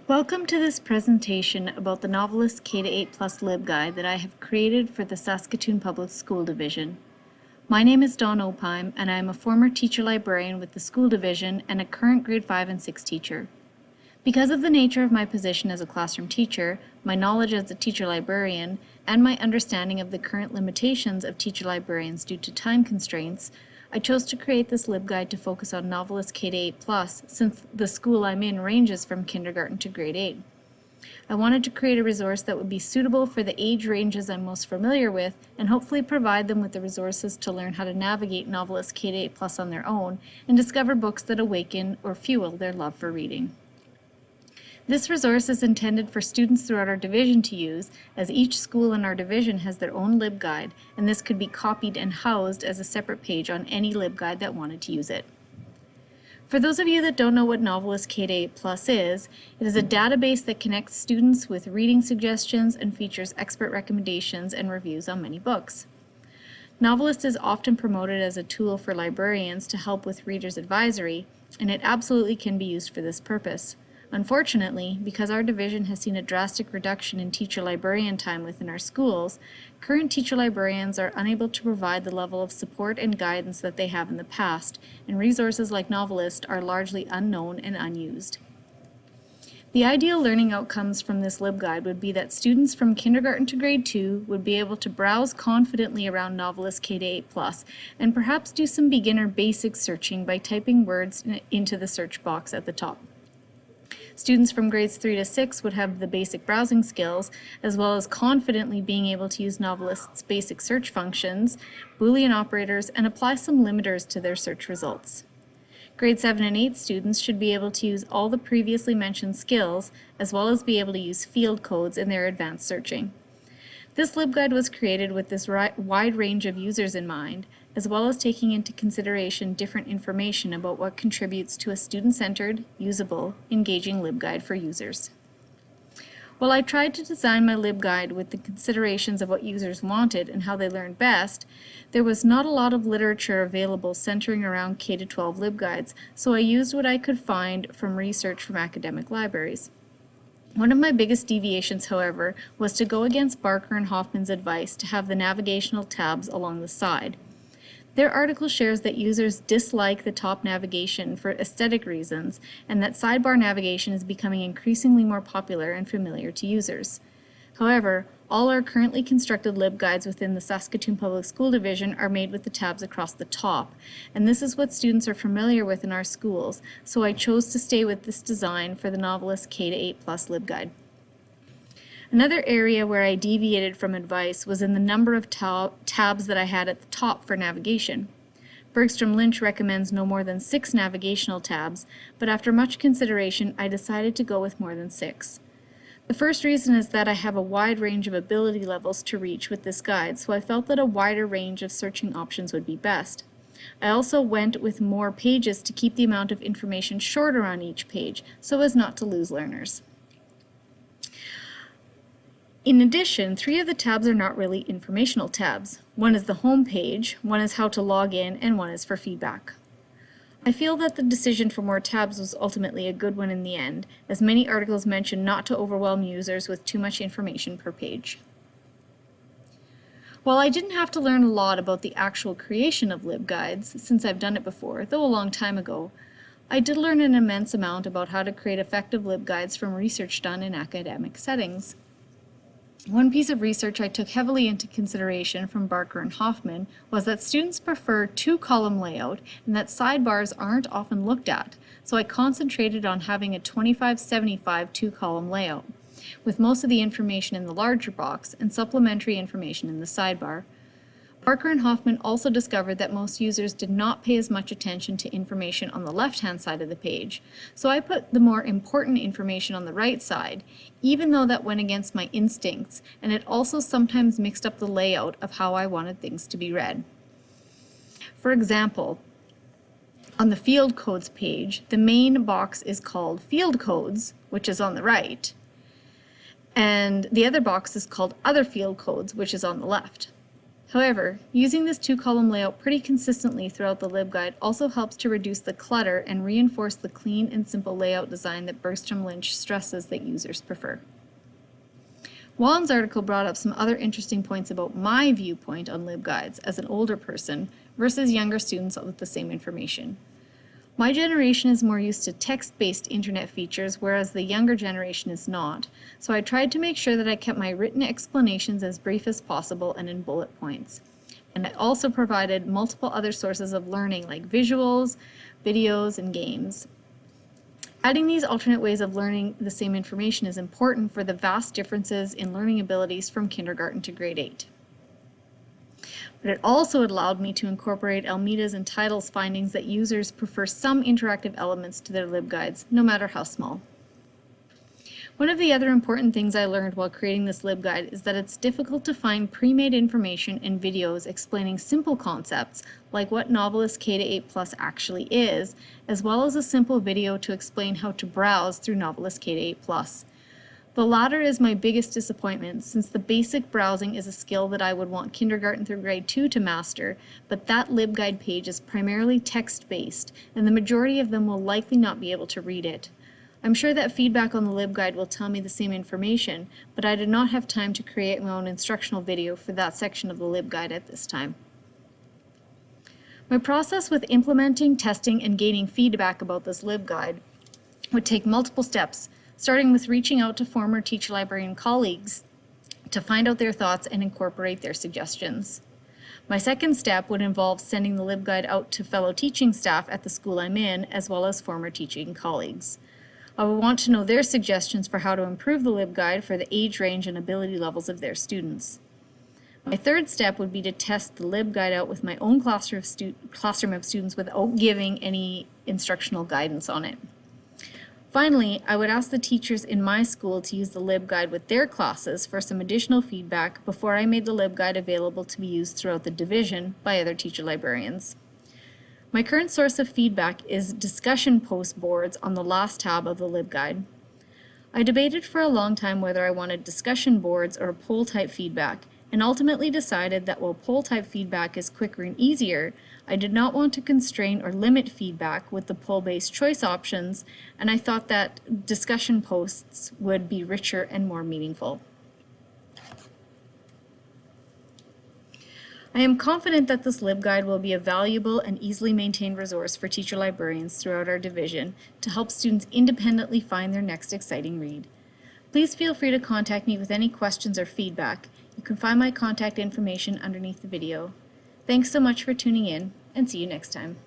Welcome to this presentation about the NoveList K-8 Plus LibGuide that I have created for the Saskatoon Public School Division. My name is Dawn Opheim, and I am a former teacher librarian with the school division and a current grade 5 and 6 teacher. Because of the nature of my position as a classroom teacher, my knowledge as a teacher librarian, and my understanding of the current limitations of teacher librarians due to time constraints, I chose to create this LibGuide to focus on NoveList K-8 Plus since the school I'm in ranges from kindergarten to grade 8. I wanted to create a resource that would be suitable for the age ranges I'm most familiar with and hopefully provide them with the resources to learn how to navigate NoveList K-8 Plus on their own and discover books that awaken or fuel their love for reading. This resource is intended for students throughout our division to use, as each school in our division has their own LibGuide, and this could be copied and housed as a separate page on any LibGuide that wanted to use it. For those of you that don't know what NoveList K-8 Plus is, it is a database that connects students with reading suggestions and features expert recommendations and reviews on many books. NoveList is often promoted as a tool for librarians to help with readers' advisory, and it absolutely can be used for this purpose. Unfortunately, because our division has seen a drastic reduction in teacher librarian time within our schools, current teacher librarians are unable to provide the level of support and guidance that they have in the past, and resources like NoveList are largely unknown and unused. The ideal learning outcomes from this LibGuide would be that students from kindergarten to grade 2 would be able to browse confidently around NoveList K-8 Plus and perhaps do some beginner basic searching by typing words into the search box at the top. Students from grades 3 to 6 would have the basic browsing skills, as well as confidently being able to use NoveList's basic search functions, Boolean operators, and apply some limiters to their search results. Grade 7 and 8 students should be able to use all the previously mentioned skills, as well as be able to use field codes in their advanced searching. This LibGuide was created with this wide range of users in mind, as well as taking into consideration different information about what contributes to a student-centered, usable, engaging LibGuide for users. While I tried to design my LibGuide with the considerations of what users wanted and how they learned best, there was not a lot of literature available centering around K-12 LibGuides, so I used what I could find from research from academic libraries. One of my biggest deviations, however, was to go against Barker and Hoffman's advice to have the navigational tabs along the side. Their article shares that users dislike the top navigation for aesthetic reasons and that sidebar navigation is becoming increasingly more popular and familiar to users. However, all our currently constructed LibGuides within the Saskatoon Public School Division are made with the tabs across the top, and this is what students are familiar with in our schools, so I chose to stay with this design for the NoveList K-8 Plus LibGuide. Another area where I deviated from advice was in the number of tabs that I had at the top for navigation. Bergstrom Lynch recommends no more than 6 navigational tabs, but after much consideration I decided to go with more than 6. The first reason is that I have a wide range of ability levels to reach with this guide, so I felt that a wider range of searching options would be best. I also went with more pages to keep the amount of information shorter on each page, so as not to lose learners. In addition, 3 of the tabs are not really informational tabs. One is the home page, one is how to log in, and one is for feedback. I feel that the decision for more tabs was ultimately a good one in the end, as many articles mention not to overwhelm users with too much information per page. While I didn't have to learn a lot about the actual creation of LibGuides, since I've done it before, though a long time ago, I did learn an immense amount about how to create effective LibGuides from research done in academic settings. One piece of research I took heavily into consideration from Barker and Hoffman was that students prefer 2-column layout and that sidebars aren't often looked at, so I concentrated on having a 25-75 2-column layout, with most of the information in the larger box and supplementary information in the sidebar. Barker and Hoffman also discovered that most users did not pay as much attention to information on the left-hand side of the page, so I put the more important information on the right side, even though that went against my instincts, and it also sometimes mixed up the layout of how I wanted things to be read. For example, on the field codes page, the main box is called field codes, which is on the right, and the other box is called other field codes, which is on the left. However, using this two-column layout pretty consistently throughout the LibGuide also helps to reduce the clutter and reinforce the clean and simple layout design that Bergstrom-Lynch stresses that users prefer. Juan's article brought up some other interesting points about my viewpoint on LibGuides as an older person versus younger students with the same information. My generation is more used to text-based internet features, whereas the younger generation is not, so I tried to make sure that I kept my written explanations as brief as possible and in bullet points. And I also provided multiple other sources of learning like visuals, videos, and games. Adding these alternate ways of learning the same information is important for the vast differences in learning abilities from kindergarten to grade 8. But it also allowed me to incorporate Almeida's and Title's findings that users prefer some interactive elements to their LibGuides, no matter how small. One of the other important things I learned while creating this LibGuide is that it's difficult to find pre-made information and videos explaining simple concepts like what NoveList K-8 Plus actually is, as well as a simple video to explain how to browse through NoveList K-8 Plus. The latter is my biggest disappointment, since the basic browsing is a skill that I would want kindergarten through grade 2 to master, but that LibGuide page is primarily text-based, and the majority of them will likely not be able to read it. I'm sure that feedback on the LibGuide will tell me the same information, but I did not have time to create my own instructional video for that section of the LibGuide at this time. My process with implementing, testing, and gaining feedback about this LibGuide would take multiple steps, starting with reaching out to former teacher librarian colleagues to find out their thoughts and incorporate their suggestions. My second step would involve sending the LibGuide out to fellow teaching staff at the school I'm in, as well as former teaching colleagues. I would want to know their suggestions for how to improve the LibGuide for the age range and ability levels of their students. My third step would be to test the LibGuide out with my own classroom of students without giving any instructional guidance on it. Finally, I would ask the teachers in my school to use the LibGuide with their classes for some additional feedback before I made the LibGuide available to be used throughout the division by other teacher librarians. My current source of feedback is discussion post boards on the last tab of the LibGuide. I debated for a long time whether I wanted discussion boards or poll type feedback, and ultimately decided that while poll type feedback is quicker and easier, I did not want to constrain or limit feedback with the poll-based choice options, and I thought that discussion posts would be richer and more meaningful. I am confident that this LibGuide will be a valuable and easily maintained resource for teacher librarians throughout our division to help students independently find their next exciting read. Please feel free to contact me with any questions or feedback. You can find my contact information underneath the video. Thanks so much for tuning in, and see you next time.